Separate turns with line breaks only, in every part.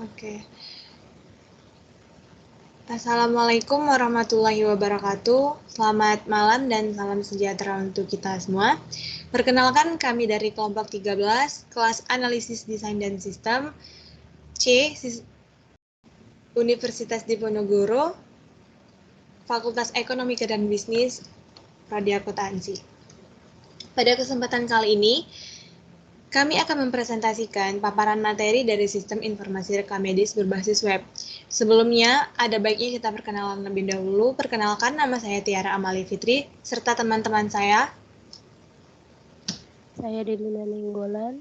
Oke. Assalamualaikum warahmatullahi wabarakatuh. Selamat malam dan salam sejahtera untuk kita semua. Perkenalkan, kami dari kelompok 13, kelas Analisis Desain dan Sistem C, Universitas Diponegoro, Fakultas Ekonomika dan Bisnis, Prodi Akuntansi. Pada kesempatan kali ini, kami akan mempresentasikan paparan materi dari Sistem Informasi Rekam Medis berbasis web. Sebelumnya, ada baiknya kita perkenalan lebih dahulu. Perkenalkan, nama saya Tiara Amali Fitri, serta teman-teman saya.
Saya Delina Ninggolan.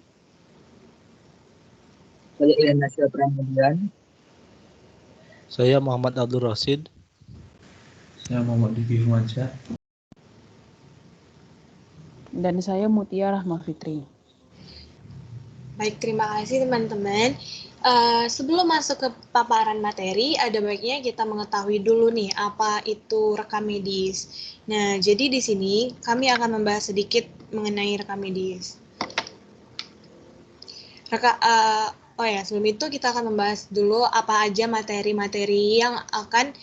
Saya Ilham Pramudyan.
Saya Muhammad Abdul Rasid.
Saya Muhammad Diki Humansyah.
Dan saya Mutia Rahma Fitri.
Baik, terima kasih teman-teman. Sebelum masuk ke paparan materi, ada baiknya kita mengetahui dulu nih apa itu rekam medis. Nah, jadi di sini kami akan membahas sedikit mengenai rekam medis. Sebelum itu kita akan membahas dulu apa aja materi-materi yang akan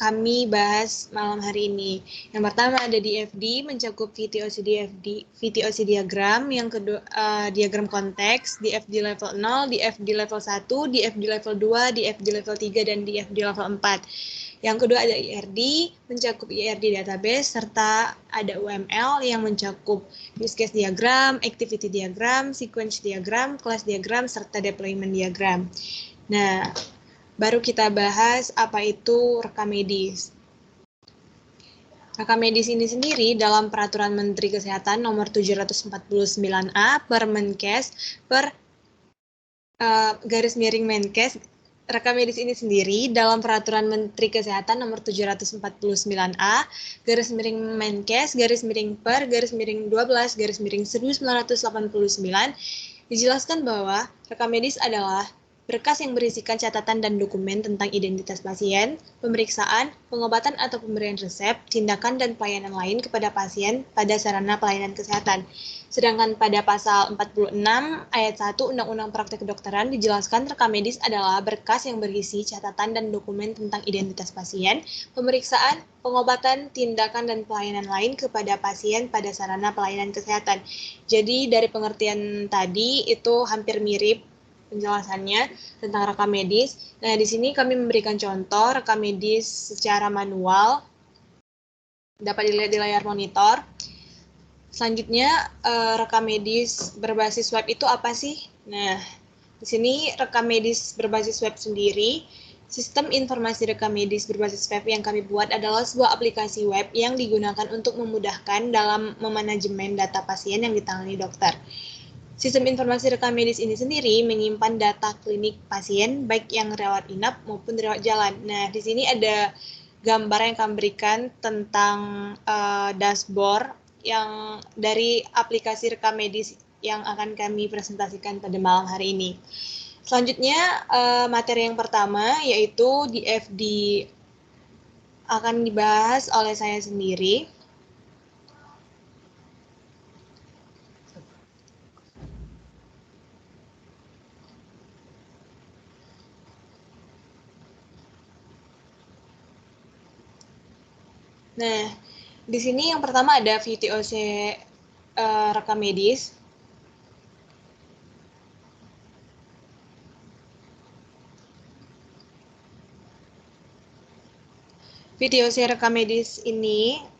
kami bahas malam hari ini. Yang pertama ada DFD, mencakup VTOC diagram, yang kedua diagram konteks, DFD level 0, DFD level 1, DFD level 2, DFD level 3, dan DFD level 4. Yang kedua ada IRD, mencakup IRD database, serta ada UML yang mencakup use case diagram, activity diagram, sequence diagram, class diagram, serta deployment diagram. Nah, baru kita bahas apa itu rekam medis. Rekam medis ini sendiri dalam Peraturan Menteri Kesehatan Nomor 749A per Menkes per _Menkes. Rekam medis ini sendiri dalam Peraturan Menteri Kesehatan Nomor 749A _Menkes per _12 1989 dijelaskan bahwa rekam medis adalah berkas yang berisikan catatan dan dokumen tentang identitas pasien, pemeriksaan, pengobatan atau pemberian resep, tindakan dan pelayanan lain kepada pasien pada sarana pelayanan kesehatan. Sedangkan pada pasal 46 ayat 1 Undang-Undang Praktek Kedokteran dijelaskan rekam medis adalah berkas yang berisi catatan dan dokumen tentang identitas pasien, pemeriksaan, pengobatan, tindakan dan pelayanan lain kepada pasien pada sarana pelayanan kesehatan. Jadi dari pengertian tadi itu hampir mirip penjelasannya tentang rekam medis. Nah, di sini kami memberikan contoh rekam medis secara manual, dapat dilihat di layar monitor. Selanjutnya, rekam medis berbasis web itu apa sih? Nah, di sini rekam medis berbasis web sendiri, sistem informasi rekam medis berbasis web yang kami buat adalah sebuah aplikasi web yang digunakan untuk memudahkan dalam memanajemen data pasien yang ditangani dokter. Sistem informasi rekam medis ini sendiri menyimpan data klinik pasien, baik yang rawat inap maupun rawat jalan. Nah, di sini ada gambar yang kami berikan tentang dashboard yang dari aplikasi rekam medis yang akan kami presentasikan pada malam hari ini. Selanjutnya, materi yang pertama yaitu DFD akan dibahas oleh saya sendiri. Nah, di sini yang pertama ada VTOC rekam medis. VTOC rekam medis ini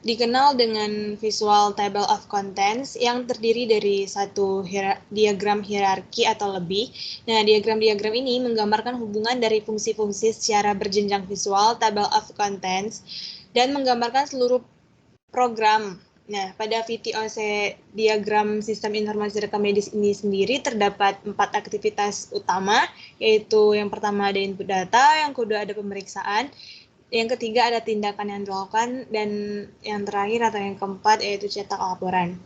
dikenal dengan visual table of contents yang terdiri dari satu diagram hierarki atau lebih. Nah, diagram-diagram ini menggambarkan hubungan dari fungsi-fungsi secara berjenjang visual table of contents dan menggambarkan seluruh program. Nah, pada VTOC diagram sistem informasi rekam medis ini sendiri terdapat 4 aktivitas utama, yaitu yang pertama ada input data, yang kedua ada pemeriksaan, yang ketiga ada tindakan yang dilakukan, dan yang terakhir atau yang keempat yaitu cetak laporan.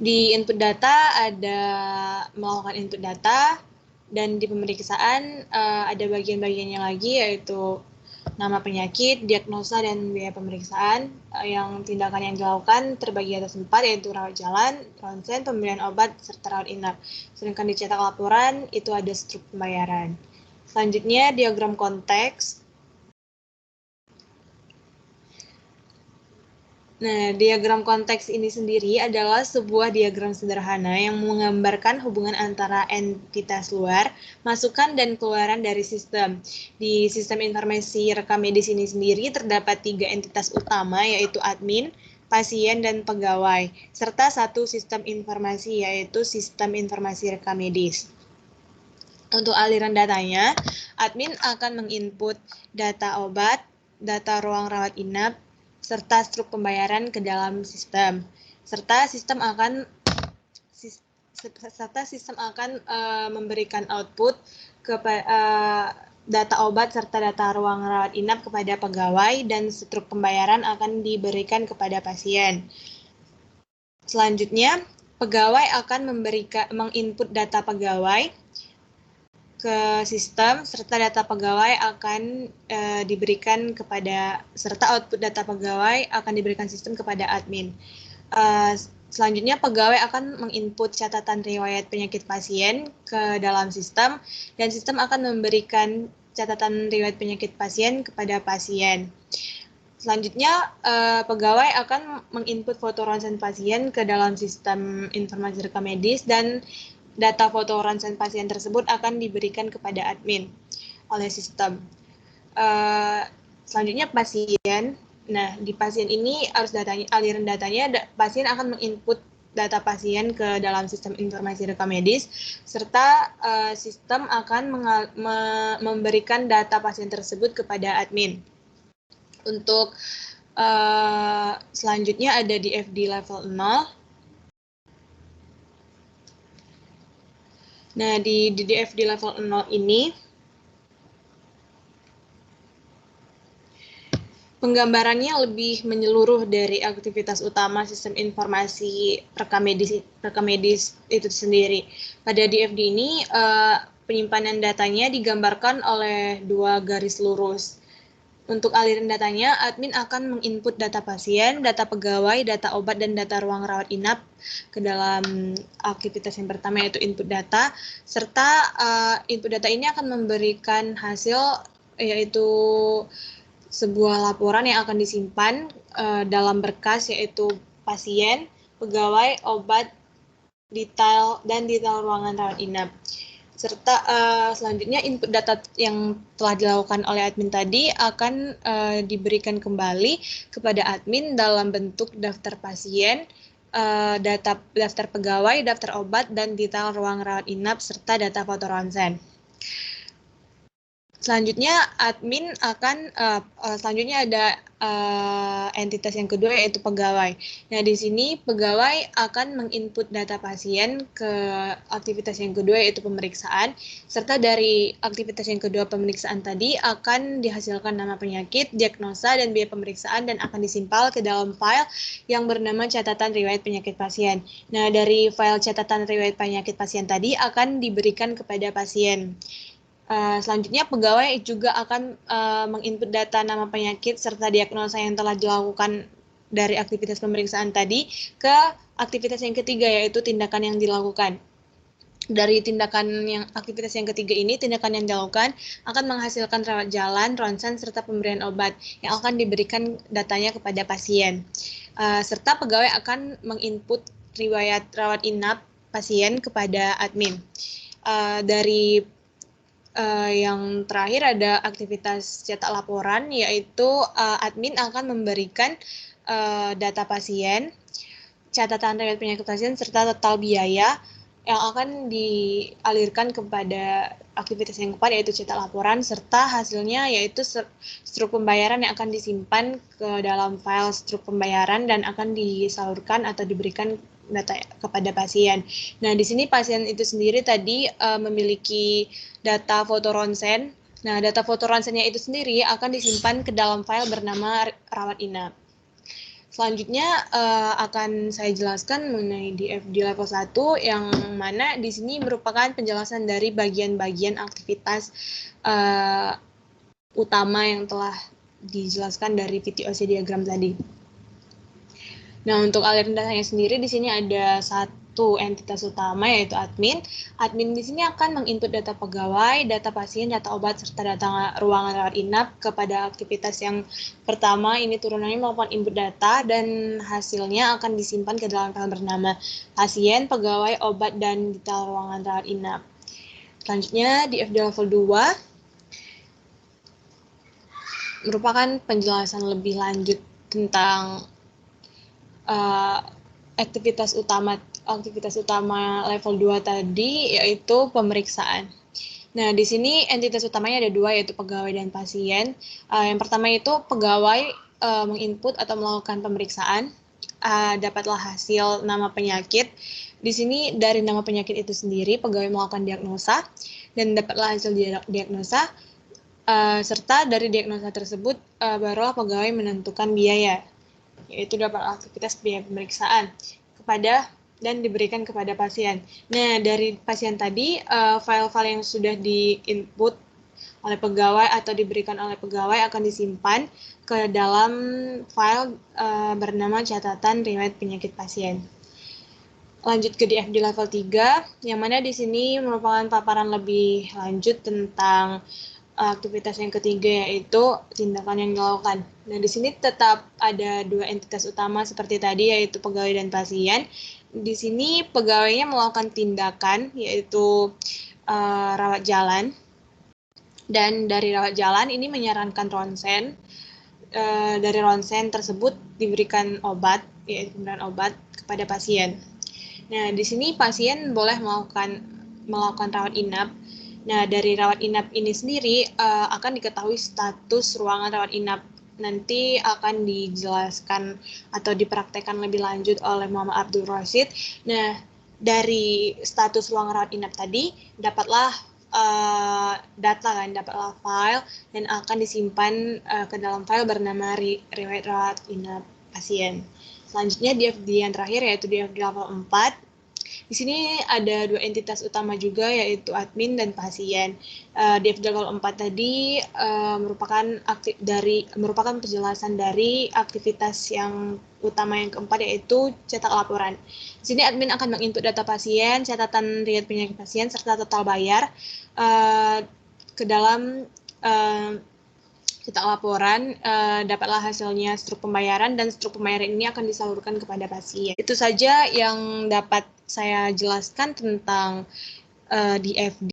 Di input data ada melakukan input data, dan di pemeriksaan ada bagian-bagiannya lagi yaitu nama penyakit, diagnosa, dan biaya pemeriksaan. Yang tindakan yang dilakukan terbagi atas 4, yaitu rawat jalan, ronsen, pemberian obat, serta rawat inap. Sedangkan dicetak laporan, itu ada struktur pembayaran. Selanjutnya, diagram konteks. Nah, diagram konteks ini sendiri adalah sebuah diagram sederhana yang menggambarkan hubungan antara entitas luar, masukan, dan keluaran dari sistem. Di sistem informasi rekam medis ini sendiri terdapat 3 entitas utama, yaitu admin, pasien, dan pegawai, serta satu sistem informasi, yaitu sistem informasi rekam medis. Untuk aliran datanya, admin akan menginput data obat, data ruang rawat inap, serta struktur pembayaran ke dalam sistem. Serta sistem akan memberikan output data obat serta data ruang rawat inap kepada pegawai, dan struktur pembayaran akan diberikan kepada pasien. Selanjutnya, pegawai akan menginput data pegawai ke sistem, serta data pegawai akan diberikan kepada, serta output data pegawai akan diberikan sistem kepada admin. Selanjutnya, pegawai akan menginput catatan riwayat penyakit pasien ke dalam sistem, dan sistem akan memberikan catatan riwayat penyakit pasien kepada pasien. Selanjutnya, pegawai akan menginput foto ronsen pasien ke dalam sistem informasi rekam medis, dan data foto ronsen pasien tersebut akan diberikan kepada admin oleh sistem. Selanjutnya, pasien. Nah, di pasien ini aliran datanya, pasien akan menginput data pasien ke dalam sistem informasi rekam medis, serta sistem akan memberikan data pasien tersebut kepada admin. Untuk selanjutnya ada di FD level 0. Nah, di DDFD level 0 ini, penggambarannya lebih menyeluruh dari aktivitas utama sistem informasi rekam medis itu sendiri. Pada DFD ini, penyimpanan datanya digambarkan oleh 2 garis lurus. Untuk aliran datanya, admin akan menginput data pasien, data pegawai, data obat, dan data ruang rawat inap ke dalam aktivitas yang pertama, yaitu input data, serta input data ini akan memberikan hasil, yaitu sebuah laporan yang akan disimpan dalam berkas, yaitu pasien, pegawai, obat, detail ruangan rawat inap. Serta selanjutnya input data yang telah dilakukan oleh admin tadi akan diberikan kembali kepada admin dalam bentuk daftar pasien, daftar pegawai, daftar obat, dan detail ruang rawat inap, serta data foto ronsen. Selanjutnya, admin akan selanjutnya ada entitas yang kedua, yaitu pegawai. Nah, di sini pegawai akan menginput data pasien ke aktivitas yang kedua, yaitu pemeriksaan, serta dari aktivitas yang kedua pemeriksaan tadi akan dihasilkan nama penyakit, diagnosa, dan biaya pemeriksaan, dan akan disimpal ke dalam file yang bernama catatan riwayat penyakit pasien. Nah, dari file catatan riwayat penyakit pasien tadi akan diberikan kepada pasien. Selanjutnya, pegawai juga akan menginput data nama penyakit serta diagnosa yang telah dilakukan dari aktivitas pemeriksaan tadi ke aktivitas yang ketiga, yaitu tindakan yang dilakukan. Dari aktivitas yang ketiga ini, tindakan yang dilakukan akan menghasilkan rawat jalan, ronsen, serta pemberian obat yang akan diberikan datanya kepada pasien. Serta pegawai akan menginput riwayat rawat inap pasien kepada admin. Dari yang terakhir ada aktivitas cetak laporan, yaitu admin akan memberikan data pasien, catatan riwayat penyakit pasien, serta total biaya yang akan dialirkan kepada aktivitas yang keempat, yaitu cetak laporan, serta hasilnya yaitu struktur pembayaran yang akan disimpan ke dalam file struktur pembayaran dan akan disalurkan atau diberikan data kepada pasien. Nah, di sini pasien itu sendiri tadi memiliki data foto ronsen. Nah, data foto ronsennya itu sendiri akan disimpan ke dalam file bernama rawat inap. Selanjutnya akan saya jelaskan mengenai DFD level 1, yang mana di sini merupakan penjelasan dari bagian-bagian aktivitas utama yang telah dijelaskan dari VTOC diagram tadi. Nah, untuk aliran datanya sendiri di sini ada satu entitas utama yaitu admin. Admin di sini akan menginput data pegawai, data pasien, data obat, serta data ruangan rawat inap kepada aktivitas yang pertama. Ini turunannya melakukan input data dan hasilnya akan disimpan ke dalam file bernama pasien, pegawai, obat, dan detail ruangan rawat inap. Selanjutnya di FD level 2 merupakan penjelasan lebih lanjut tentang aktivitas utama level 2 tadi, yaitu pemeriksaan. Nah, di sini entitas utamanya ada dua, yaitu pegawai dan pasien. Yang pertama itu pegawai menginput atau melakukan pemeriksaan, dapatlah hasil nama penyakit. Di sini dari nama penyakit itu sendiri, pegawai melakukan diagnosa, dan dapatlah hasil diagnosa, serta dari diagnosa tersebut barulah pegawai menentukan biaya, yaitu dapat aktivitas biaya pemeriksaan kepada dan diberikan kepada pasien. Nah, dari pasien tadi, file-file yang sudah di-input oleh pegawai atau diberikan oleh pegawai akan disimpan ke dalam file bernama catatan riwayat penyakit pasien. Lanjut ke DFD level 3, yang mana di sini merupakan paparan lebih lanjut tentang aktivitas yang ketiga, yaitu tindakan yang dilakukan. Nah, di sini tetap ada dua entitas utama seperti tadi, yaitu pegawai dan pasien. Di sini pegawainya melakukan tindakan, yaitu rawat jalan. Dan dari rawat jalan ini menyarankan ronsen. Dari ronsen tersebut diberikan obat, yaitu pemberian obat kepada pasien. Nah, di sini pasien boleh melakukan rawat inap. Nah, dari rawat inap ini sendiri akan diketahui status ruangan rawat inap. Nanti akan dijelaskan atau dipraktekkan lebih lanjut oleh Muhammad Abdul Rashid. Nah, dari status ruangan rawat inap tadi, dapatlah dapatlah file, dan akan disimpan ke dalam file bernama riwayat rawat inap pasien. Selanjutnya DFD yang terakhir, yaitu DFD level 4. Di sini ada dua entitas utama juga, yaitu admin dan pasien. DFD level 4 tadi merupakan penjelasan dari aktivitas yang utama yang keempat, yaitu cetak laporan. Di sini admin akan menginput data pasien, catatan riwayat penyakit pasien, serta total bayar ke dalam cetak laporan. Dapatlah hasilnya struk pembayaran, dan struk pembayaran ini akan disalurkan kepada pasien. Itu saja yang dapat saya jelaskan tentang DFD.